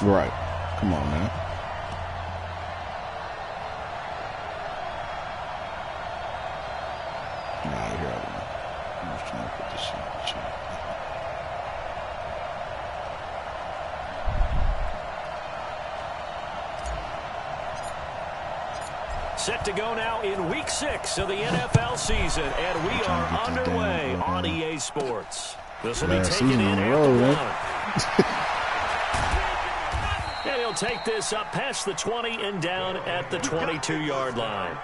Right. Come on, man. Nah, here I go. I'm just trying to put this shit in the chat. Set to go now in Week 6 of the NFL season, and we are underway on EA Sports. This will be taken in at the 1. And he'll take this up past the 20 and down at the 22-yard line.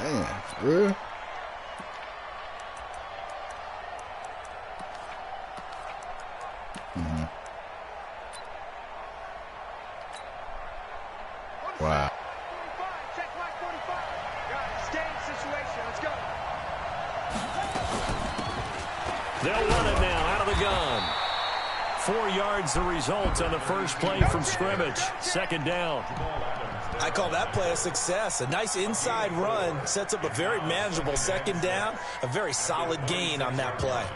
Man, for real? Wow. They'll run it now out of the gun. 4 yards the result on the first play from scrimmage. Second down. I call that play a success. A nice inside run sets up a very manageable second down. A very solid gain on that play.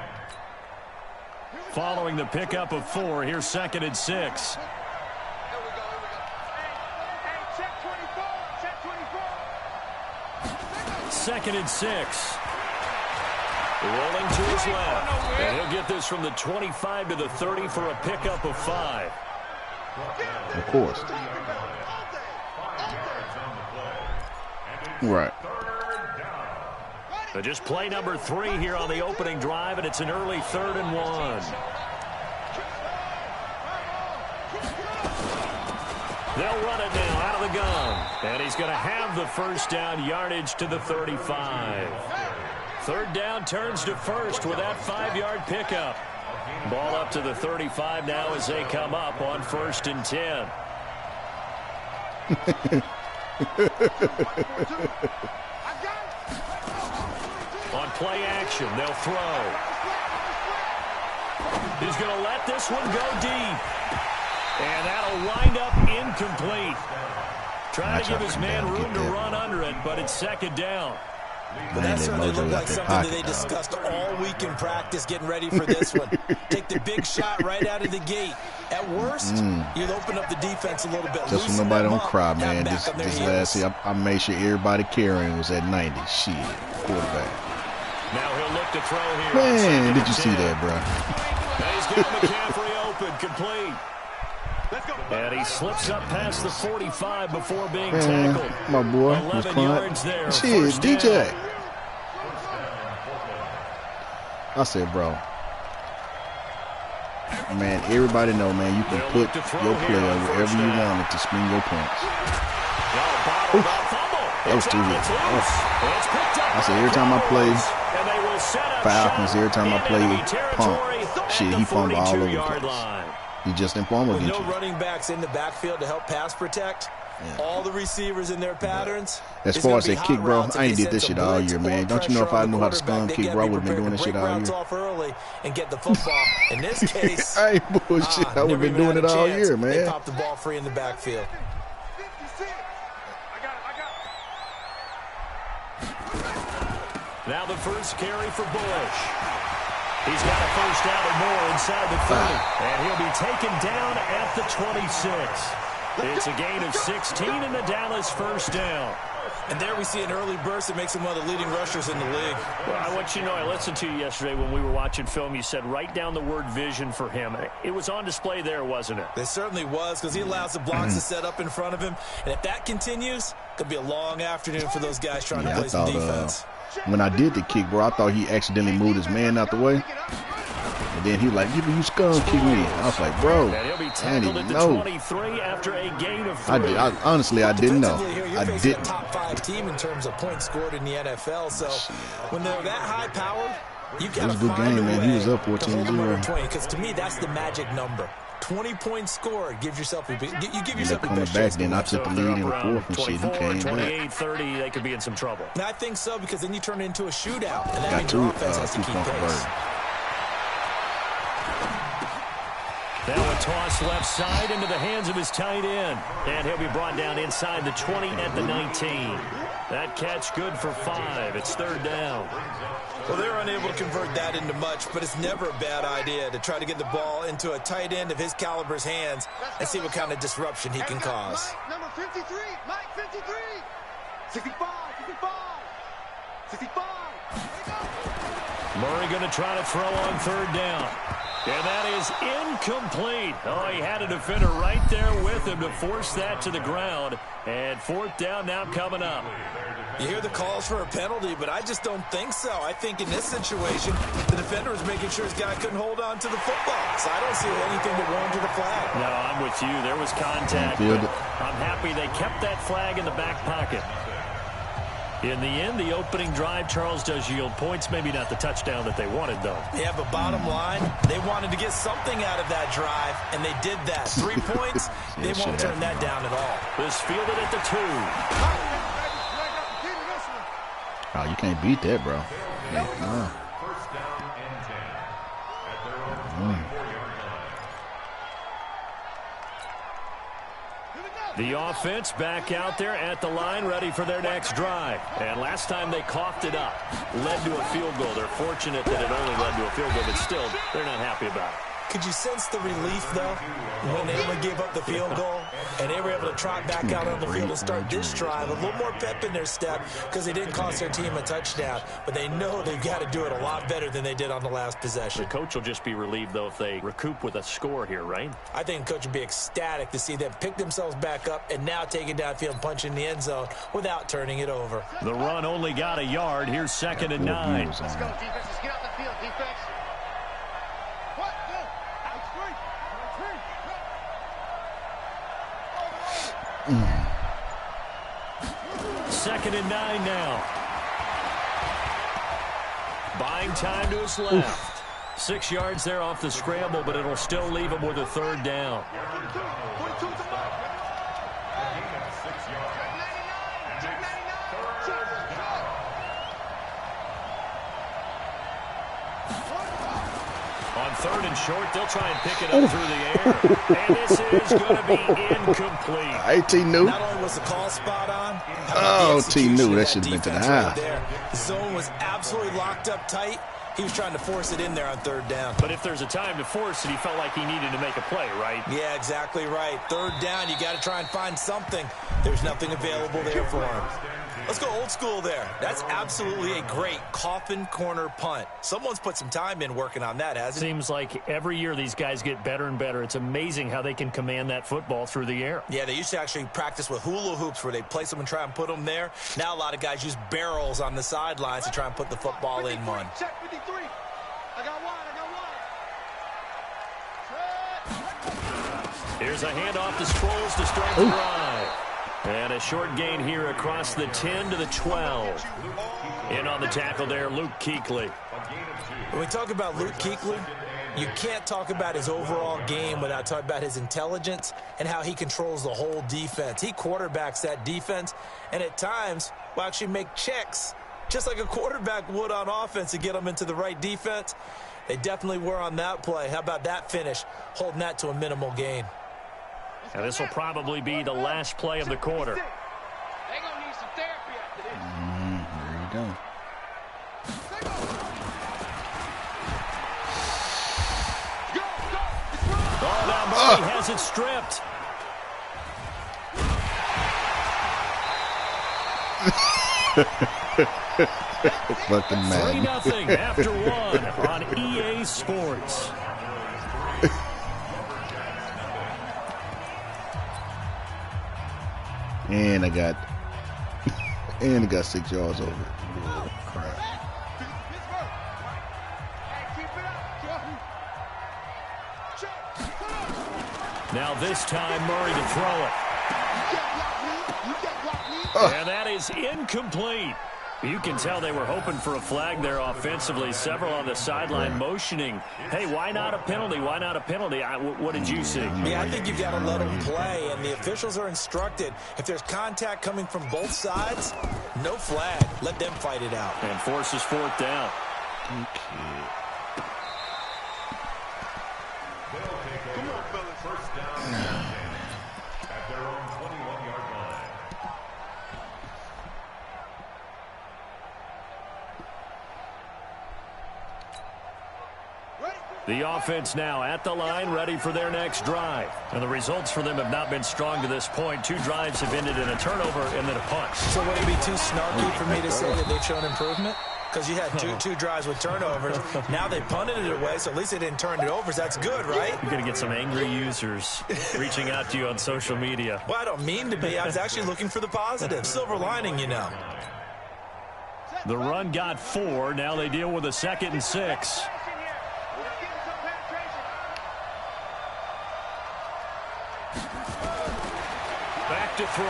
Following the pickup of 4, here's 2nd and 6. Second and 6. Rolling to his left. And he'll get this from the 25 to the 30 for a pickup of 5. Of course. Right. But just play number 3 here on the opening drive, and it's an early 3rd and 1. They'll run it now out of the gun. And he's going to have the first down yardage to the 35. 3rd down turns to 1st with that 5-yard pickup. Ball up to the 35 now as they come up on 1st and 10. On play action, they'll throw. He's going to let this one go deep. And that'll wind up incomplete. Trying to give his man room to run under it, but it's 2nd down. But that certainly looked like something that they discussed all week in practice, getting ready for this one. Take the big shot right out of the gate. At worst, you'll open up the defense a little bit. Just so nobody don't cry, man. This last year, I made sure everybody carrying was at 90. Shit, quarterback. Now he'll look to throw here. Man, did you see that, bro? Now he's got McCaffrey open, complete. And he slips up past the 45 before being tackled. My boy 11 yards there. Shit, DJ. I said, bro. Man, everybody know, man, you can put your player wherever you want it to spin your points. That was stupid. I said, every time I play Falcons, every time I play Pump, shit, he fumbled all over the place. He just informed with no running backs in the backfield to help pass protect. Yeah. All the receivers in their patterns. As far as that kick, bro, I ain't did this shit all year, man. Don't you know if I knew how to scum kick, bro, I would have been doing this shit all year. Off early and get the football. In this case, I ain't bullshit. I would have been doing it all year, man. They popped the ball free in the backfield. Now the first carry for Bush. He's got a first down or more inside the 30. And he'll be taken down at the 26. It's a gain of 16 and the Dallas first down. And there we see an early burst that makes him one of the leading rushers in the league. Well, I want you to know, I listened to you yesterday when we were watching film. You said write down the word vision for him. It was on display there, wasn't it? It certainly was, because he allows the blocks to set up in front of him. And if that continues, it could be a long afternoon for those guys trying to play some defense. When I did the kick, bro, I thought he accidentally moved his man out the way. And then he was like, you scum kick me. I was like, bro, I didn't even know. 23 after a gain of 3. Honestly, I didn't know. I didn't. A top 5 team in terms of points scored in the NFL. So when they're that high powered, you got to find a way. It was a good game, man. He was up 14-0. Because to me, that's the magic number. 20 points scored. Give yourself a big. You give yourself a coming back. Then I took the lead in the fourth and shit. He came back. 28-30. They could be in some trouble. And I think so, because then you turn it into a shootout, and that means your offense has to keep pace. Now a toss left side into the hands of his tight end. And he'll be brought down inside the 20 at the 19. That catch good for 5. It's 3rd down. Well, they were unable to convert that into much, but it's never a bad idea to try to get the ball into a tight end of his caliber's hands and see what kind of disruption he can cause. Mike, number 53, Mike 53, 65, 65, 65. Murray going to try to throw on third down. And that is incomplete. Oh, he had a defender right there with him to force that to the ground. And fourth down now coming up. You hear the calls for a penalty, but I just don't think so. I think in this situation, the defender was making sure his guy couldn't hold on to the football. So I don't see anything that warranted a flag. No, I'm with you. There was contact, but I'm happy they kept that flag in the back pocket. In the end, the opening drive, Charles, does yield points. Maybe not the touchdown that they wanted, though. Yeah, but bottom line, they wanted to get something out of that drive, and they did that. 3 points, they won't turn that down at all. This fielded at the 2. Oh, you can't beat that, bro. Yeah, no. The offense back out there at the line, ready for their next drive. And last time they coughed it up, led to a field goal. They're fortunate that it only led to a field goal, but still, they're not happy about it. Could you sense the relief, though, when they gave up the field goal and they were able to trot back out on the field and start this drive? A little more pep in their step because they didn't cost their team a touchdown, but they know they've got to do it a lot better than they did on the last possession. The coach will just be relieved, though, if they recoup with a score here, right? I think the coach would be ecstatic to see them pick themselves back up and now take it downfield and punch in the end zone without turning it over. The run only got a yard. Here's 2nd and 9. Let's go, defense. Let's get off the field, defense. Second and 9 now. Buying time to his left. 6 yards there off the scramble, but it'll still leave him with a third down. On 3rd and short, they'll try and pick it up through the air. And this is going to be incomplete. Hey, T. New. Not only was the call spot on. Oh, T. New. That should have been to the high. The zone was absolutely locked up tight. He was trying to force it in there on 3rd down. But if there's a time to force it, he felt like he needed to make a play, right? Yeah, exactly right. 3rd down, you got to try and find something. There's nothing available there for him. Let's go old school there. That's absolutely a great coffin corner punt. Someone's put some time in working on that, hasn't it? Seems like every year these guys get better and better. It's amazing how they can command that football through the air. Yeah, they used to actually practice with hula hoops where they place them and try and put them there. Now a lot of guys use barrels on the sidelines to try and put the football in one. Check 53. I got one. Here's a handoff to Sproles to start the drive. And a short gain here across the 10 to the 12. In on the tackle there, Luke Kuechly. When we talk about Luke Kuechly, you can't talk about his overall game without talking about his intelligence and how he controls the whole defense. He quarterbacks that defense, and at times will actually make checks, just like a quarterback would on offense to get them into the right defense. They definitely were on that play. How about that finish, holding that to a minimal gain? And this will probably be the last play of the quarter. They're going to need some therapy after this. There you go. Oh, now Murray has it stripped. Fucking mad. 3-0 after 1 on EA Sports. And I got 6 yards over it. Oh, crap. Now this time Murray to throw it. And that is incomplete. You can tell they were hoping for a flag there offensively. Several on the sideline motioning, hey, why not a penalty? Why not a penalty? What did you see? Yeah, I think you've got to let them play, and the officials are instructed. If there's contact coming from both sides, no flag. Let them fight it out. And forces 4th down. Okay. The offense now at the line, ready for their next drive. And the results for them have not been strong to this point. 2 drives have ended in a turnover and then a punt. So would it be too snarky for me to say that they've shown improvement? Because you had two drives with turnovers. Now they punted it away, so at least they didn't turn it over. So that's good, right? You're going to get some angry users reaching out to you on social media. Well, I don't mean to be. I was actually looking for the positive. Silver lining, you know. The run got 4. Now they deal with a 2nd and 6. Back to throw.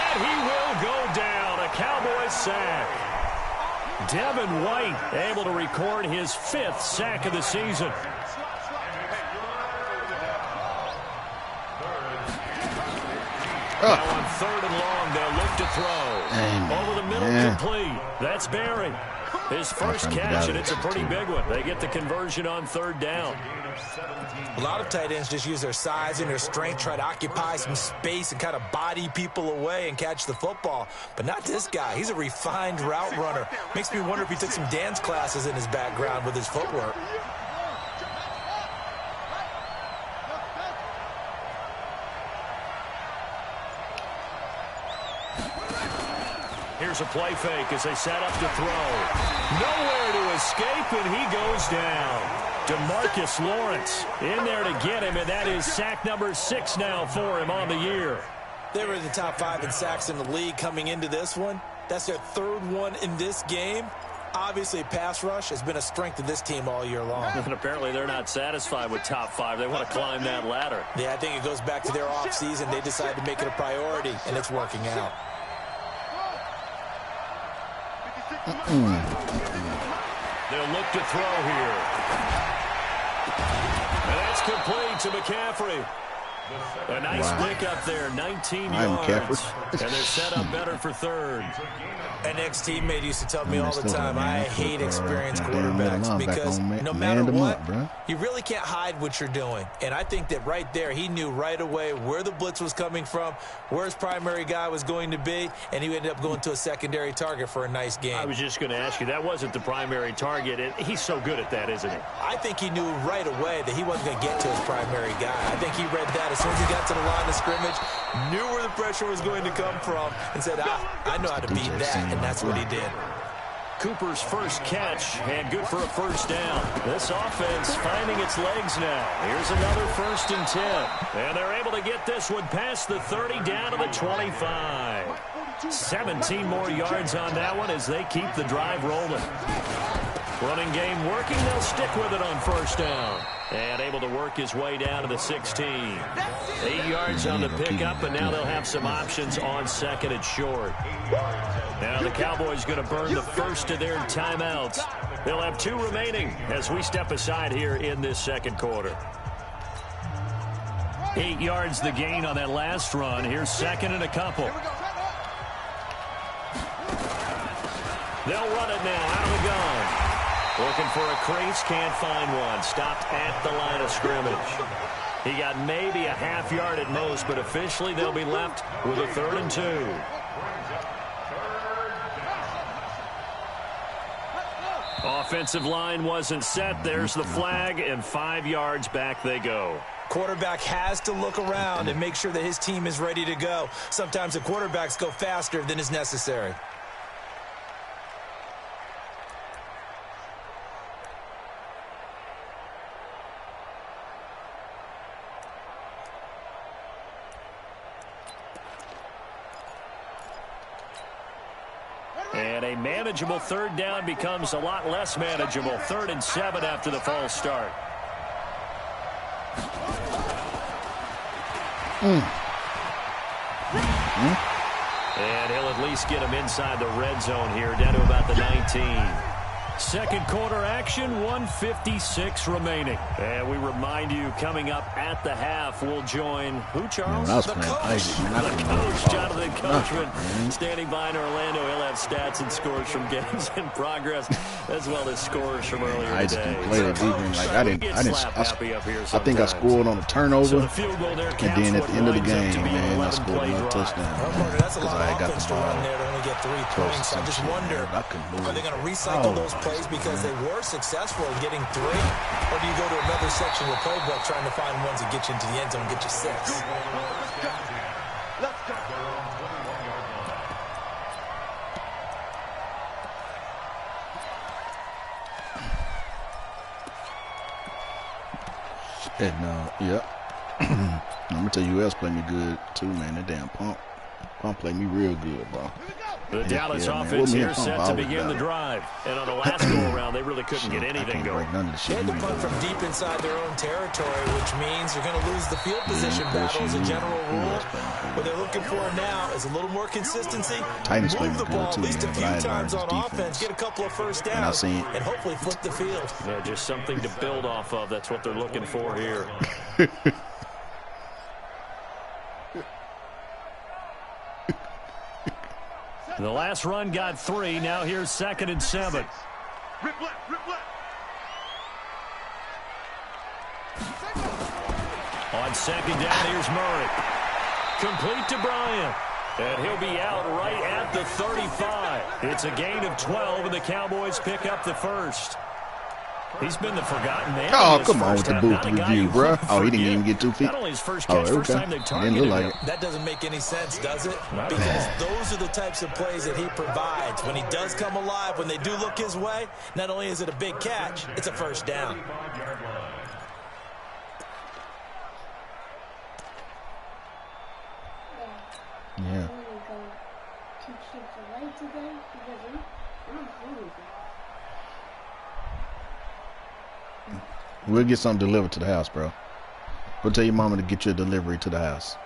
And he will go down. A Cowboys sack. Devin White able to record his 5th sack of the season. Now on 3rd and long, they'll look to throw. Over the middle, complete. That's Barry. His first catch, and it's a pretty big one. They get the conversion on 3rd down. A lot of tight ends just use their size and their strength, try to occupy some space and kind of body people away and catch the football. But not this guy. He's a refined route runner. Makes me wonder if he took some dance classes in his background with his footwork. Here's a play fake as they set up to throw. Nowhere to escape, and he goes down. DeMarcus Lawrence in there to get him, and that is sack number 6 now for him on the year. They were in the top 5 in sacks in the league coming into this one. That's their 3rd one in this game. Obviously, pass rush has been a strength of this team all year long. And apparently they're not satisfied with top 5. They want to climb that ladder. Yeah, I think it goes back to their offseason. They decided to make it a priority, and it's working out. They'll look to throw here. And that's complete to McCaffrey. A nice pick up there, 19 yards. And they're set up better for 3rd. An ex-teammate used to tell me all the time, I hate experienced quarterbacks because no matter what, you really can't hide what you're doing. And I think that right there, he knew right away where the blitz was coming from, where his primary guy was going to be, and he ended up going to a secondary target for a nice game. I was just going to ask you, that wasn't the primary target, and he's so good at that, isn't he? I think he knew right away that he wasn't going to get to his primary guy. I think he read that as soon as he got to the line of scrimmage, knew where the pressure was going to come from, and said, I know how to beat that. And that's what he did. Cooper's first catch, and good for a 1st down. This offense finding its legs now. Here's another 1st and 10. And they're able to get this one past the 30 down to the 25. 17 more yards on that one as they keep the drive rolling. Running game working. They'll stick with it on 1st down. And able to work his way down to the 16. 8 yards on the pickup, and now they'll have some options on 2nd and short. Now the Cowboys going to burn the first of their timeouts. They'll have 2 remaining as we step aside here in this 2nd quarter. 8 yards the gain on that last run. Here's 2nd and a couple. They'll run it now out of the gun. Looking for a crease, can't find one. Stopped at the line of scrimmage. He got maybe a half yard at most, but officially they'll be left with a 3rd and 2. Offensive line wasn't set. There's the flag, and 5 yards back they go. Quarterback has to look around and make sure that his team is ready to go. Sometimes the quarterbacks go faster than is necessary. And a manageable 3rd down becomes a lot less manageable. 3rd and 7 after the false start. And he'll at least get him inside the red zone here, down to about the 19. 2nd quarter action, 1:56 remaining. And we remind you, coming up at the half, we'll join who, Charles? The coach, Jonathan Coachman, standing by in Orlando. He'll have stats and scores from games in progress, as well as scores from earlier today. I think I scored on a turnover, and then at the end of the game, man, I scored another touchdown. That's a lot of offense to run there to only get 3 points. I just wonder, are they going to recycle those plays plays because they were successful in getting 3? Or do you go to another section of the playbook trying to find ones that get you into the end zone and get you 6? Let's go. And, yeah. I'm going to tell you who else played me good, too, man. That damn Pump. Pump played me real good, bro. The Dallas offense here set to begin the drive. And on the last go-around, they really couldn't get anything going. They had to punt from deep inside their own territory, which means you're going to lose the field position battle as a general rule. What they're looking for now is a little more consistency. Titans move the ball at least a few times on offense, get a couple of first downs, and hopefully flip the field. Yeah, just something to build off of. That's what they're looking for here. The last run got 3. Now here's 2nd and 7. Rip left, rip left. On 2nd down, here's Murray. Complete to Bryant. And he'll be out right at the 35. It's a gain of 12, and the Cowboys pick up the first. He's been the forgotten man. Oh, come on with the boot review, bro. Oh, he didn't even get 2 feet. Not only his first catch, first time they've targeted didn't look like him. it. That doesn't make any sense, does it? Because those are the types of plays that he provides. When he does come alive, when they do look his way, not only is it a big catch, it's a first down. Yeah. We'll get something delivered to the house, bro. We'll tell your mama to get you a delivery to the house.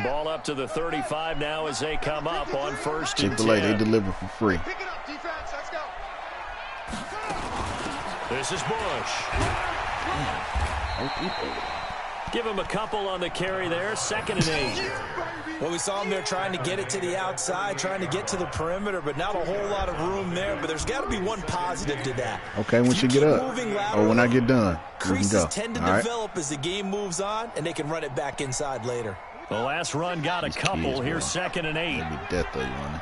Ball up to the 35 now as they come up on 1st and 10. Chick-fil-A, they deliver for free. Pick it up, defense. Let's go. This is Bush. Give him a couple on the carry there. 2nd and 8. Well, we saw him there trying to get it to the outside, trying to get to the perimeter, but not a whole lot of room there. But there's got to be one positive to that. Okay, once you get up, or when I get done, we can go. Creases tend to develop as the game moves on, and they can run it back inside later. The last run got a couple. Here's 2nd and 8. Maybe death though, you want it.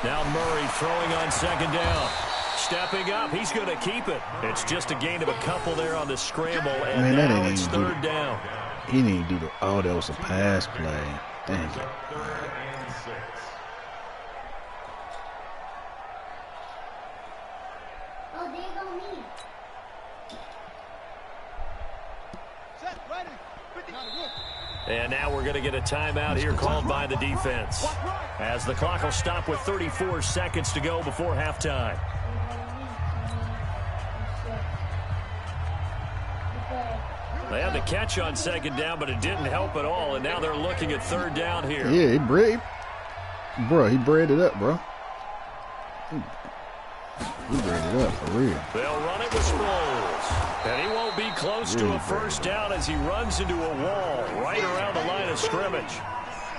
Now Murray throwing on 2nd down. Stepping up, he's going to keep it. It's just a gain of a couple there on the scramble, and now it's 3rd down. He didn't even do the. Oh, that was a pass play. Dang it. Oh, there go me. Set, ready. 50. And now we're going to get a timeout here called by the defense, as the clock will stop with 34 seconds to go before halftime. They had the catch on 2nd down, but it didn't help at all, and now they're looking at 3rd down here. Yeah, he bred it up, bro. He bred it up for real. They'll run it with Sproles, and he won't be close to a first down as he runs into a wall right around the line of scrimmage.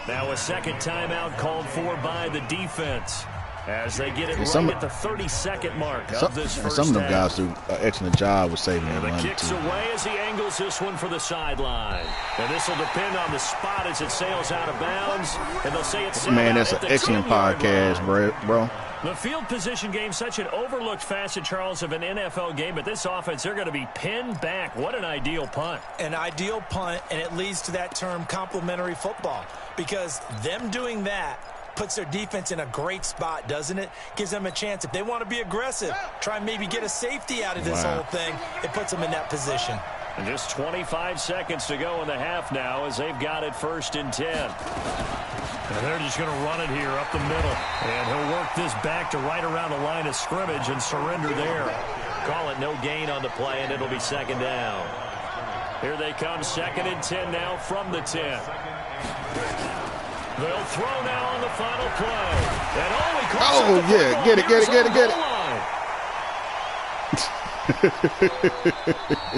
Now a 2nd timeout called for by the defense as they get it right at the 32nd mark of this first Some of them half. guys do an excellent job with saving their The money, kicks too. away as he angles this one for the sideline. And this will depend on the spot as it sails out of bounds. And they'll say it's Man, that's an excellent podcast, bro. The field position game, such an overlooked facet, Charles, of an NFL game. But this offense, they're going to be pinned back. What an ideal punt. An ideal punt, and it leads to that term complementary football. Because them doing that puts their defense in a great spot, doesn't it? Gives them a chance. If they want to be aggressive, try and maybe get a safety out of this whole thing, it puts them in that position. And just 25 seconds to go in the half now as they've got it 1st and 10. And they're just going to run it here up the middle. And he'll work this back to right around the line of scrimmage and surrender there. Call it no gain on the play, and it'll be 2nd down. Here they come, 2nd and 10 now from the 10. They'll throw now on the final play. And yeah, get it.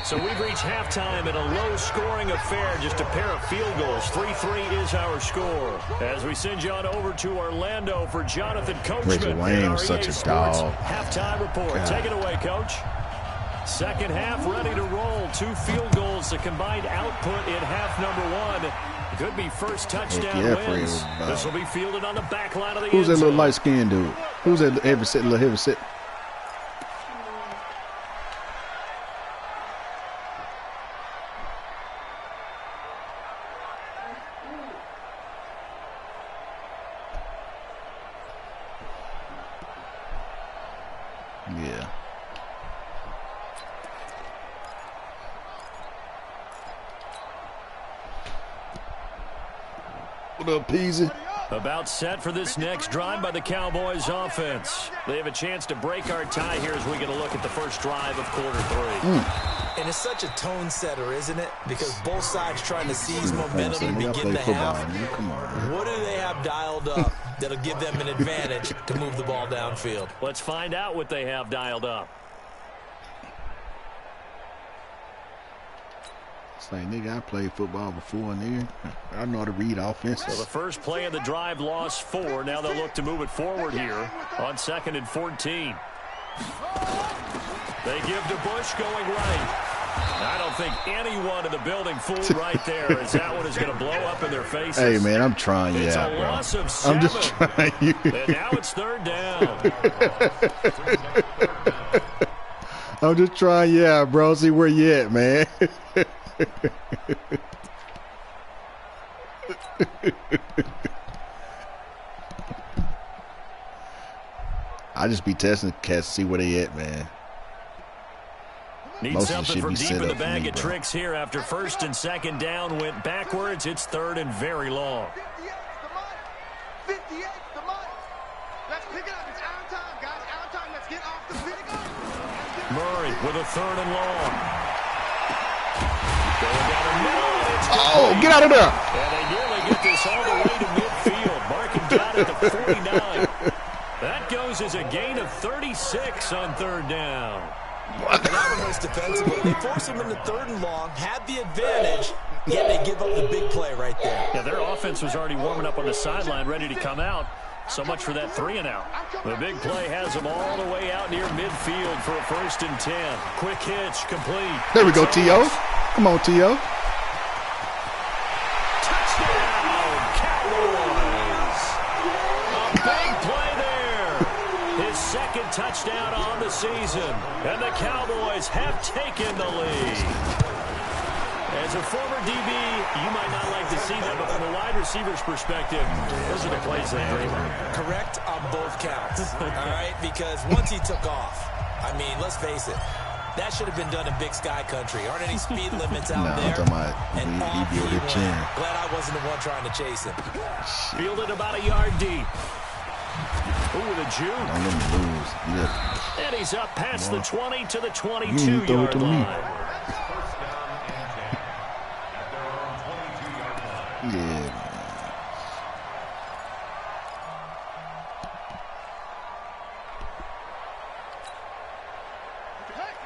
So we've reached halftime in a low-scoring affair, just a pair of field goals. 3-3 is our score. As we send you on over to Orlando for Jonathan Coachman. Wayne was such a dog. Halftime report. God. Take it away, Coach. 2nd half ready to roll. 2 field goals, the combined output in half number 1. Could be first touchdown wins. This will be fielded on the back line of the Who's end that little zone. light-skinned dude? Who's that little heavy set? Yeah. What up, Peasy? About set for this next drive by the Cowboys offense. They have a chance to break our tie here as we get a look at the first drive of quarter 3. And it's such a tone setter, isn't it? Because both sides trying to seize momentum and begin the half. What do they have dialed up that'll give them an advantage to move the ball downfield? Let's find out what they have dialed up. It's like, nigga, I played football before and there. I know how to read offenses. So the first play of the drive lost 4. Now they'll look to move it forward here on 2nd and 14. They give to Bush going right. I don't think anyone in the building fooled right there, as that one is going to blow up in their faces. Hey, man, I'm trying you out, bro. Loss of 7. I'm just trying you. And now it's 3rd down. I'm just trying you out, bro. See where you at, man. I just be testing cats to see where they at, man. Need something from deep in the bag of tricks here after 1st and 2nd down went backwards. It's 3rd and very long. 58 the money. Let's pick it up. It's our time, guys. Our time. Let's get off the pick up. Murray with a 3rd and long. Going down the middle. Oh, get out of there. And they nearly get this all the way to midfield. Markin got it to 49. That goes as a gain of 36 on 3rd down. That was most defensible. They force them into 3rd and long, had the advantage, yet they give up the big play right there. Yeah, their offense was already warming up on the sideline, ready to come out. So much for that 3-and-out. The big play has them all the way out near midfield for a 1st and 10. Quick hitch, complete. There we go, T.O. Come on, T.O. Touchdown, Cowboys. A big play there. His 2nd touchdown on the season. And the Cowboys have taken the lead. As a former DB, you might not like to see that, but from a wide receiver's perspective, those are the plays they dream of. Correct on both counts, all right? Because once he took off, I mean, let's face it, that should have been done in Big Sky country. Aren't any speed limits out there? I'm talking about and he be over here cheering. Glad I wasn't the one trying to chase him. Fielded about a yard deep. Ooh, with a juke. Don't let me lose. Yeah. And he's up past the 20 to the 22-yard line. Yeah.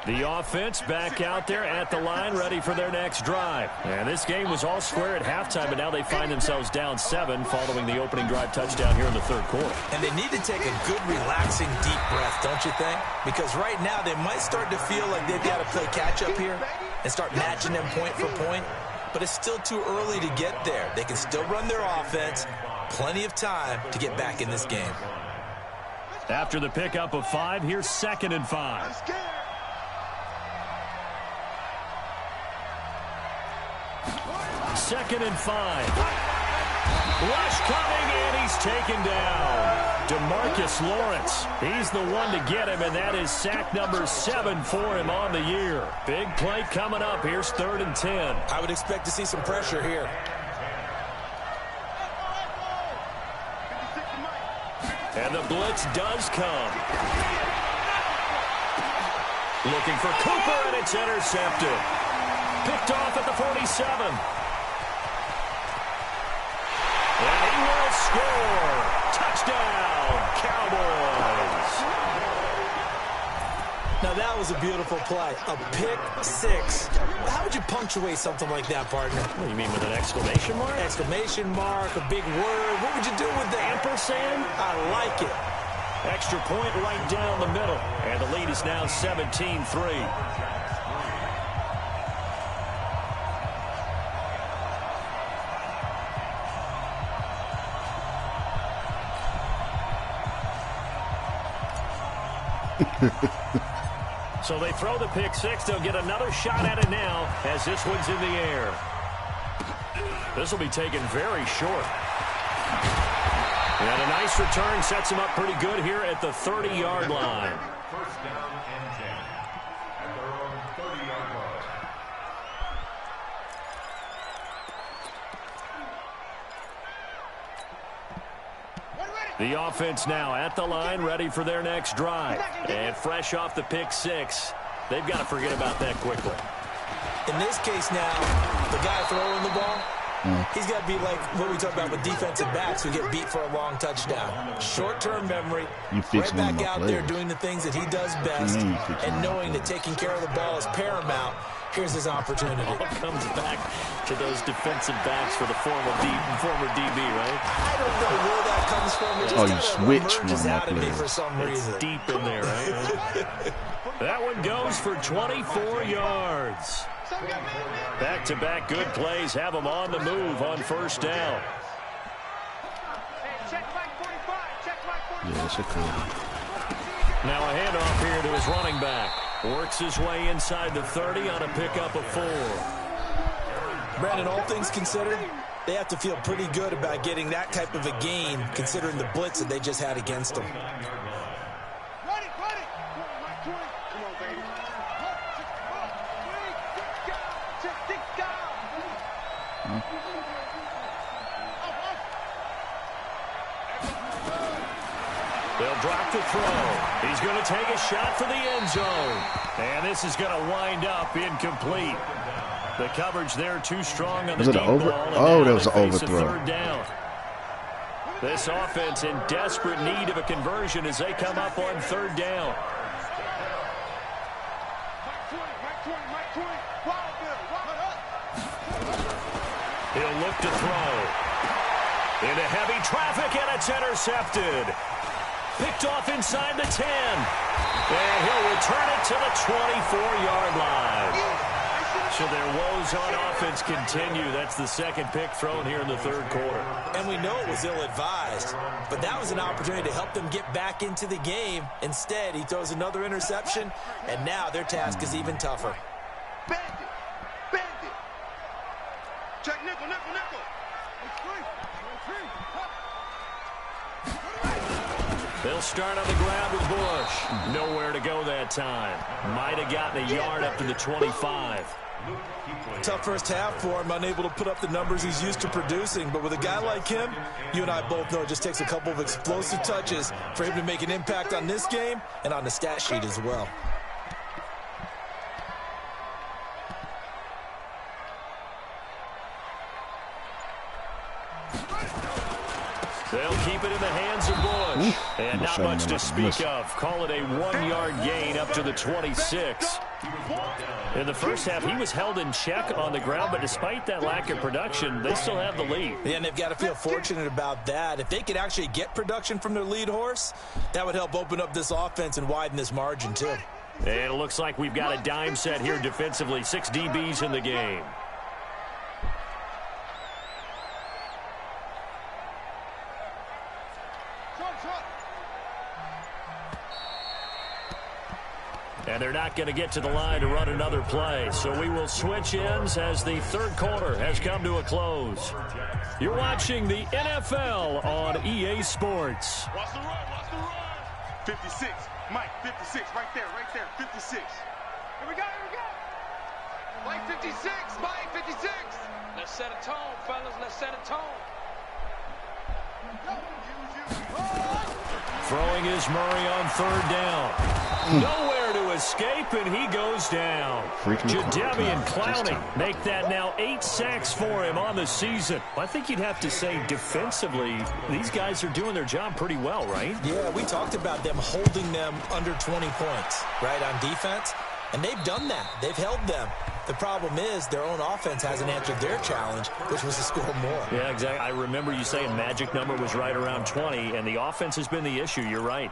The offense back out there at the line, ready for their next drive. And this game was all square at halftime, but now they find themselves down 7 following the opening drive touchdown here in the 3rd quarter. And they need to take a good, relaxing, deep breath, don't you think? Because right now they might start to feel like they've got to play catch-up here and start matching them point for point. But it's still too early to get there. They can still run their offense. Plenty of time to get back in this game. After the pickup of 5, here's 2nd and 5. 2nd and 5. Rush coming, and he's taken down. DeMarcus Lawrence, he's the one to get him, and that is sack number 7 for him on the year. Big play coming up. Here's 3rd and 10. I would expect to see some pressure here. And the blitz does come. Looking for Cooper, and it's intercepted. Picked off at the 47. And he will score. Touchdown, Cowboys. Now that was a beautiful play. A pick 6. How would you punctuate something like that, partner? What do you mean, with an exclamation mark? Exclamation mark, a big word. What would you do with that? Ampersand? I like it. Extra point right down the middle. And the lead is now 17-3. So they throw the pick six. They'll get another shot at it now as this one's in the air. This will be taken very short. And a nice return sets him up pretty good here at the 30-yard line. First down and 10 at their own 30-yard line. The offense now at the line, ready for their next drive. And fresh off the pick six, they've got to forget about that quickly. In this case now, the guy throwing the ball, he's got to be like what we talk about with defensive backs who get beat for a long touchdown. Short-term memory, right back out there doing the things that he does best, and knowing that taking care of the ball is paramount. Here's his opportunity. All comes back to those defensive backs for the former DB, right? I don't know where that comes from. It just you switch emerges out of me for some reason. It's deep in there, right? That one goes for 24 yards. Back-to-back good plays have them on the move on first down. Yeah, it's a cool. Now a handoff here to his running back. Works his way inside the 30 on a pickup of 4. Brandon, all things considered, they have to feel pretty good about getting that type of a gain, considering the blitz that they just had against them. They'll drop the throw. He's going to take a shot for the end zone. And this is going to wind up incomplete. The coverage there too strong on the deep ball. Oh, that was an overthrow. Third down. This offense in desperate need of a conversion as they come up on third down. He'll look to throw. Into heavy traffic, and it's intercepted. Picked off inside the 10. And he'll return it to the 24-yard line. So their woes on offense continue. That's the second pick thrown here in the third quarter. And we know it was ill-advised, but that was an opportunity to help them get back into the game. Instead, he throws another interception, and now their task is even tougher. Bandit! Bandit! Check nickel, nickel, nickel! They'll start on the ground with Bush. Nowhere to go that time. Might have gotten a yard up to the 25. Tough first half for him, unable to put up the numbers he's used to producing. But with a guy like him, you and I both know it just takes a couple of explosive touches for him to make an impact on this game and on the stat sheet as well. They'll keep it in the hands of Bush. And not much to speak of. Call it a 1-yard gain up to the 26. In the first half, he was held in check on the ground, but despite that lack of production, they still have the lead. Yeah, and they've got to feel fortunate about that. If they could actually get production from their lead horse, that would help open up this offense and widen this margin, too. And it looks like we've got a dime set here defensively. 6 DBs in the game. And they're not going to get to the line to run another play. So we will switch ends as the third quarter has come to a close. You're watching the NFL on EA Sports. Watch the run, watch the run. 56, Mike, 56, right there, 56. Here we go, Mike, 56, Mike, 56. Let's set a tone, fellas, let's set a tone. Throwing is Murray on third down. Nowhere to escape, and he goes down. Jadeveon Clowney make that now 8 sacks for him on the season. I think you'd have to say defensively, these guys are doing their job pretty well, right? Yeah, we talked about them holding them under 20 points, right, on defense. And they've done that. They've held them. The problem is their own offense hasn't answered their challenge, which was to score more. Yeah, exactly. I remember you saying magic number was right around 20, and the offense has been the issue. You're right.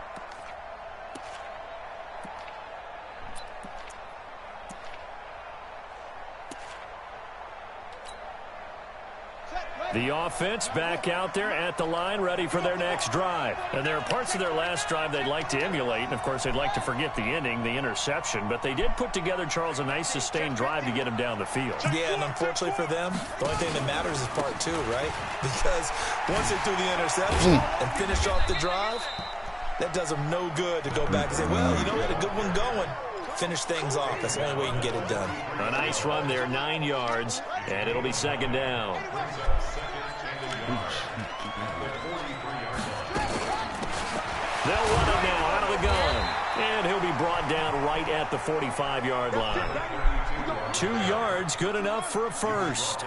The offense back out there at the line, ready for their next drive. And there are parts of their last drive they'd like to emulate, and, of course, they'd like to forget the ending, the interception. But they did put together, Charles, a nice sustained drive to get him down the field. Yeah, and unfortunately for them, the only thing that matters is part 2, right? Because once they threw the interception and finished off the drive, that does them no good to go back and say, well, you know, we had a good one going. Finish things off. That's the only way you can get it done. A nice run there, 9 yards, and it'll be second down. They'll run it now out of the gun, and he'll be brought down right at the 45-yard line. 2 yards, good enough for a first.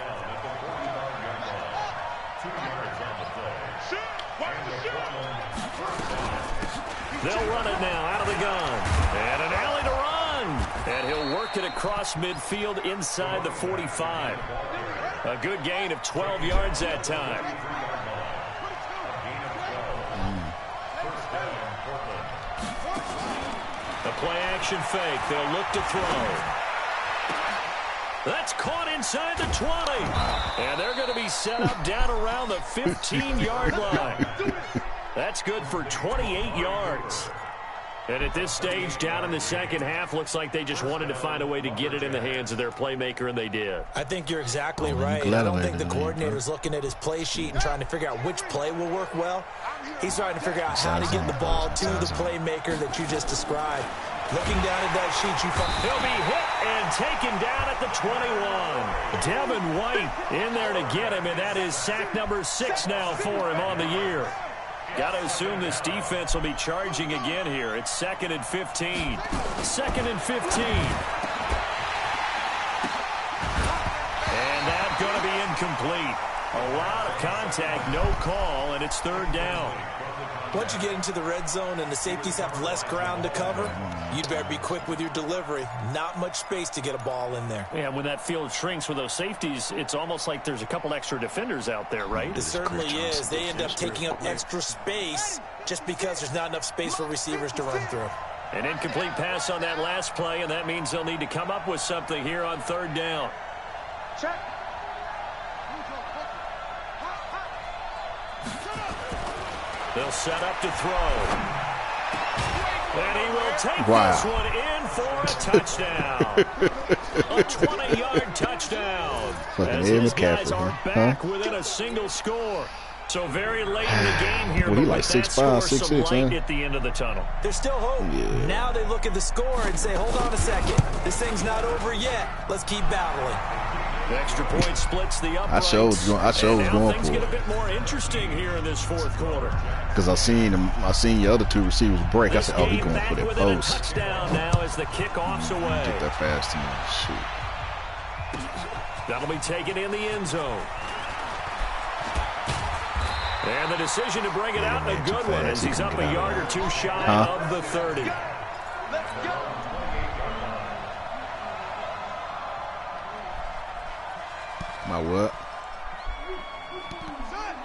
They'll run it now out of the gun, and an alley to run. And he'll work it across midfield inside the 45. A good gain of 12 yards that time. A play-action fake. They'll look to throw. That's caught inside the 20. And they're going to be set up down around the 15-yard line. That's good for 28 yards. And at this stage, down in the second half, looks like they just wanted to find a way to get it in the hands of their playmaker, and they did. I think you're exactly right. I don't think the coordinator's looking at his play sheet and trying to figure out which play will work well. He's trying to figure out how to get the ball to the playmaker that you just described. Looking down at that sheet, you find he'll be hit and taken down at the 21. Devin White in there to get him, and that is sack number 6 now for him on the year. Got to assume this defense will be charging again here. It's 2nd and 15. 2nd and 15. And that's going to be incomplete. A lot of contact, no call, and it's 3rd down. Once you get into the red zone and the safeties have less ground to cover, you'd better be quick with your delivery. Not much space to get a ball in there. Yeah, when that field shrinks with those safeties, it's almost like there's a couple extra defenders out there, right? It certainly is. They end up taking up extra space just because there's not enough space for receivers to run through. An incomplete pass on that last play, and that means they'll need to come up with something here on 3rd down. Check. They'll set up to throw. And he will take this one in for a touchdown. A 20-yard touchdown. As these guys are back within a single score. So very late in the game here, but like 6'5", 6'6", light at the end of the tunnel. There's still hope. Yeah. Now they look at the score and say, hold on a second. This thing's not over yet. Let's keep battling. The extra point splits the uprights. I showed going things for get it. a bit more interesting here in this 4th quarter. Because I seen your other 2 receivers break. I said, oh, he going for that post. Touchdown now as the kickoff's away. Get that fast to me. Shoot. That'll be taken in the end zone. And the decision to bring it out in a good one as he's up a yard or 2 shy of the 30. Let's go. My what?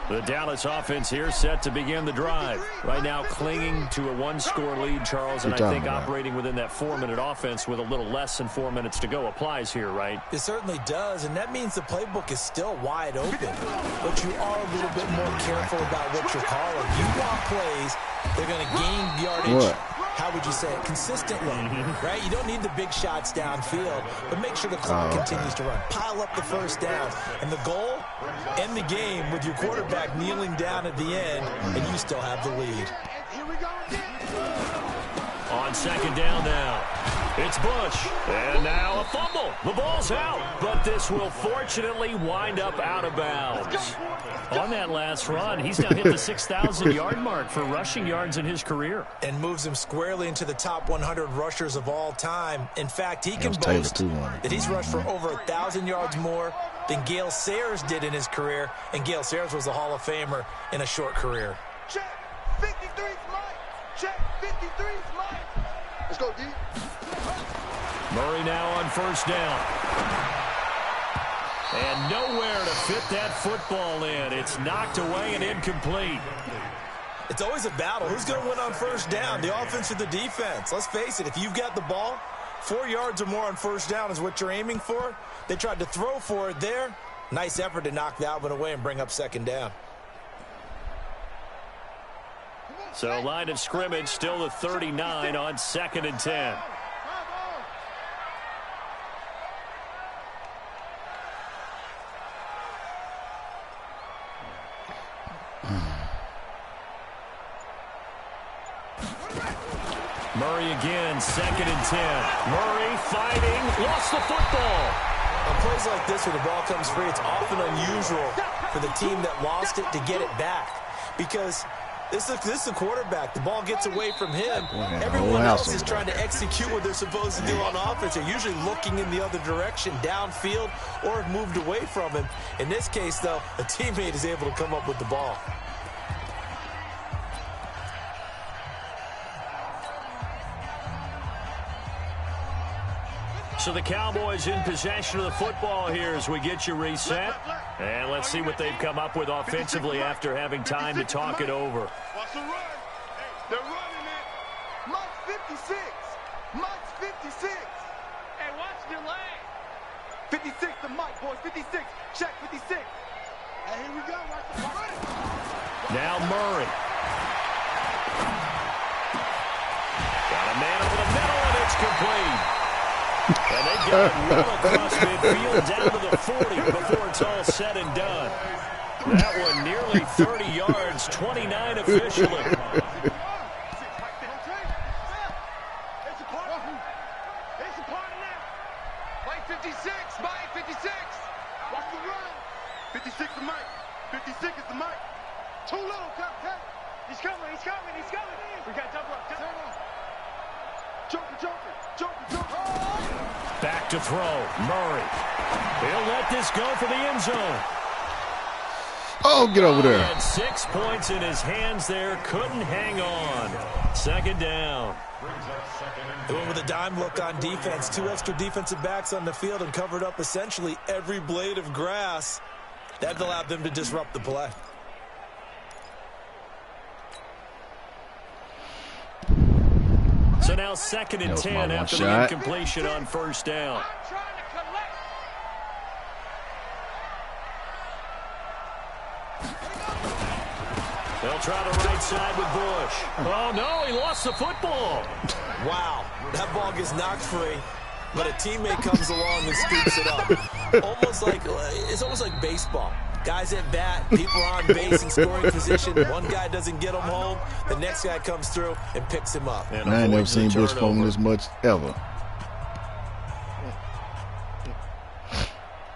The Dallas offense here set to begin the drive. Right now clinging to a 1-score lead, Charles, and I think operating within that 4-minute offense with a little less than 4 minutes to go applies here, right? It certainly does, and that means the playbook is still wide open. But you are a little bit more careful about what you're calling. You want plays, they're going to gain yardage. How would you say it? Consistently, right? You don't need the big shots downfield, but make sure the clock continues to run. Pile up the first down. And the goal, end the game with your quarterback kneeling down at the end, and you still have the lead. Here we go again. On 2nd down now, it's Bush. And now a fumble. The ball's out, but this will fortunately wind up out of bounds. On that last run, he's now hit the 6,000-yard mark for rushing yards in his career. And moves him squarely into the top 100 rushers of all time. In fact, he can boast that he's rushed for over 1,000 yards more than Gale Sayers did in his career. And Gale Sayers was a Hall of Famer in a short career. Check. 53's Mike. Check. 53's Mike. Let's go, D. Murray now on 1st down. And nowhere to fit that football in. It's knocked away and incomplete. It's always a battle. Who's going to win on 1st down, the offense or the defense? Let's face it, if you've got the ball, 4 yards or more on 1st down is what you're aiming for. They tried to throw for it there. Nice effort to knock that one away and bring up second down. So line of scrimmage still the 39 on 2nd and 10. Murray again, 2nd and 10. Murray fighting, lost the football. On plays like this where the ball comes free, it's often unusual for the team that lost it to get it back. Because this is the quarterback. The ball gets away from him. Everyone else is trying to execute what they're supposed to do on offense. They're usually looking in the other direction, downfield, or have moved away from him. In this case, though, a teammate is able to come up with the ball. So the Cowboys in possession of the football here as we get you reset. And let's see what they've come up with offensively after having time to talk it over. Watch the run. They're running it. Mike's 56. Mike's 56. Hey, watch your leg. 56 to Mike, boys. 56. Check 56. And here we go. Watch the run. Now Murray. Got a man over the middle, and it's complete. And they got it run across midfield down to the 40 before it's all said and done. That one nearly 30 yards, 29 officially. Mike 56, Mike 56. Watch the run. 56 to Mike. 56 is the Mike. Too little, cut. He's coming. We got double up. Joker. Back to throw. Murray. He'll let this go for the end zone. Oh, get over there. He had 6 points in his hands there. Couldn't hang on. 2nd down. They went with a dime look on defense. 2 extra defensive backs on the field and covered up essentially every blade of grass. That allowed them to disrupt the play. So now 2nd and 10 after the incompletion on 1st down. They'll try the right side with Bush. Oh, no, he lost the football. Wow, that ball gets knocked free, but a teammate comes along and scoops it up. It's almost like baseball. Guys at bat, people are on base in scoring position. One guy doesn't get him home. The next guy comes through and picks him up. And I ain't never seen Bush foam this much ever.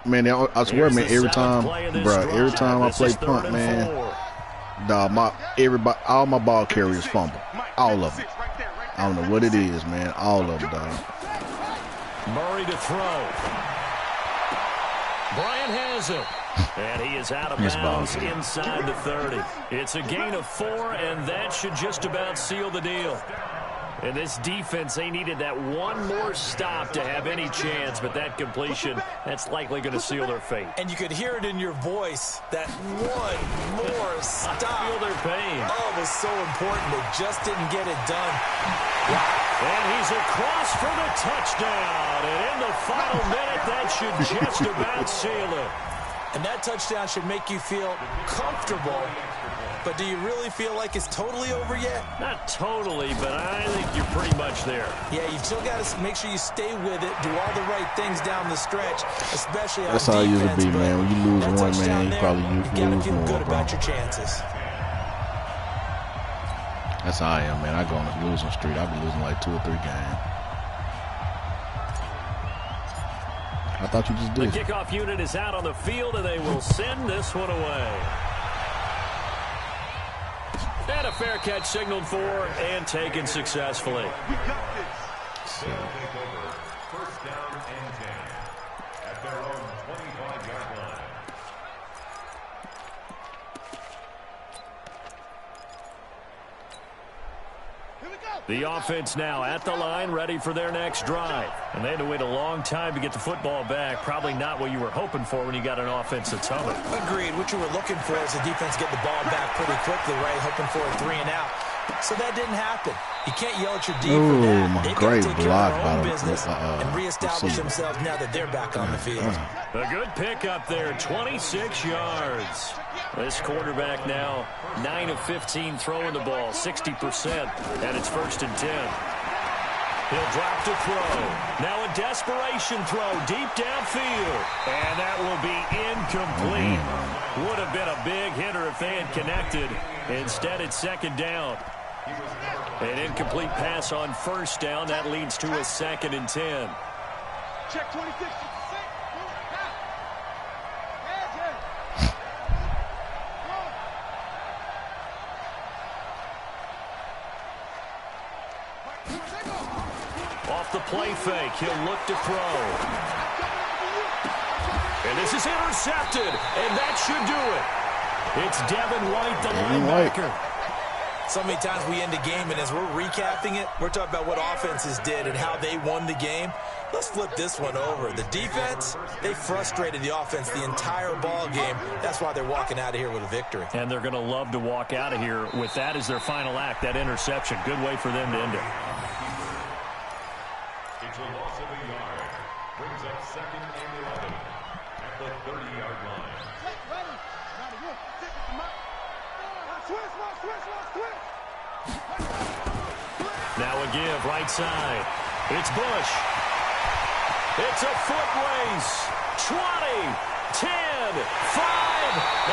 Man, I swear, man, every time I play punt, man, dog, all my ball carriers fumble. All of them. I don't know what it is, man. All of them, dog. Murray to throw. Bryant has it. And he is out of bounds inside the 30. It's a gain of 4, and that should just about seal the deal. And this defense, they needed that one more stop to have any chance, but that completion, that's likely going to seal their fate. And you could hear it in your voice, that one more stop. I feel their pain. Oh, it was so important. They just didn't get it done. Wow. And he's across for the touchdown. And in the final minute, that should just about seal it. And that touchdown should make you feel comfortable. But do you really feel like it's totally over yet? Not totally, but I think you're pretty much there. Yeah, you've still got to make sure you stay with it, do all the right things down the stretch, especially on defense. That's how it usually be, man. When you lose one, man, you probably lose more, bro. You got to feel good about your chances. That's how I am, man. I go on the losing streak. I've been losing like 2 or 3 games. I thought you just did. The kickoff unit is out on the field, and they will send this one away. And a fair catch signaled for and taken successfully. We got this. They'll take over 1st down and 10 at their own 25-yard line. The offense now at the line, ready for their next drive. And they had to wait a long time to get the football back. Probably not what you were hoping for when you got an offense that's humming. Agreed. What you were looking for is the defense get the ball back pretty quickly, right? Hoping for a 3 and out. So that didn't happen. You can't yell at your D for that. They've got to take care of their own business and reestablish themselves now that they're back on the field. A good pickup there, 26 yards. This quarterback now 9 of 15 throwing the ball, 60%, and it's 1st and 10. He'll drop to throw. Now a desperation throw deep downfield. And that will be incomplete. Would have been a big hitter if they had connected. Instead, it's 2nd down. An incomplete pass on 1st down. That leads to a 2nd and 10. Check 26. Off the play fake, he'll look to throw. And this is intercepted, and that should do it. It's Devin White, the linebacker. So many times we end a game, and as we're recapping it, we're talking about what offenses did and how they won the game. Let's flip this one over. The defense, they frustrated the offense the entire ball game. That's why they're walking out of here with a victory. And they're going to love to walk out of here with that as their final act, that interception. Good way for them to end it. It's a loss of a yard. Brings up 2nd and 11 at the 30-yard line. Now a give, right side. It's Bush. It's a foot race. 20, 10, 5,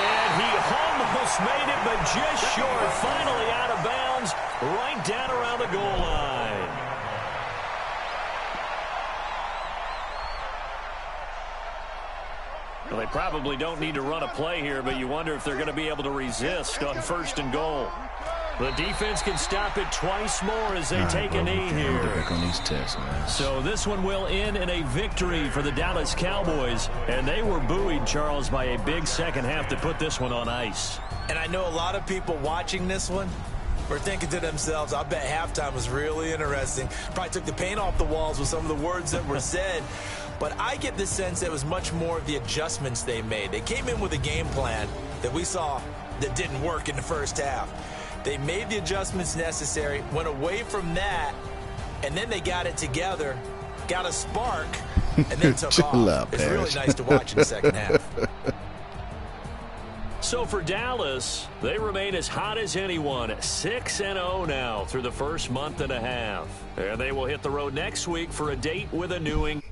and he almost made it, but just short. Finally out of bounds, right down around the goal line. Well, they probably don't need to run a play here, but you wonder if they're going to be able to resist on 1st and goal. The defense can stop it twice more as they take a knee here. On these tests, man. So this one will end in a victory for the Dallas Cowboys, and they were buoyed, Charles, by a big second half to put this one on ice. And I know a lot of people watching this one were thinking to themselves, I bet halftime was really interesting. Probably took the paint off the walls with some of the words that were said. But I get the sense that it was much more of the adjustments they made. They came in with a game plan that we saw that didn't work in the first half. They made the adjustments necessary, went away from that, and then they got it together, got a spark, and then took off. It's really nice to watch in the second half. So for Dallas, they remain as hot as anyone, 6-0 now through the first month and a half. And they will hit the road next week for a date with a New England.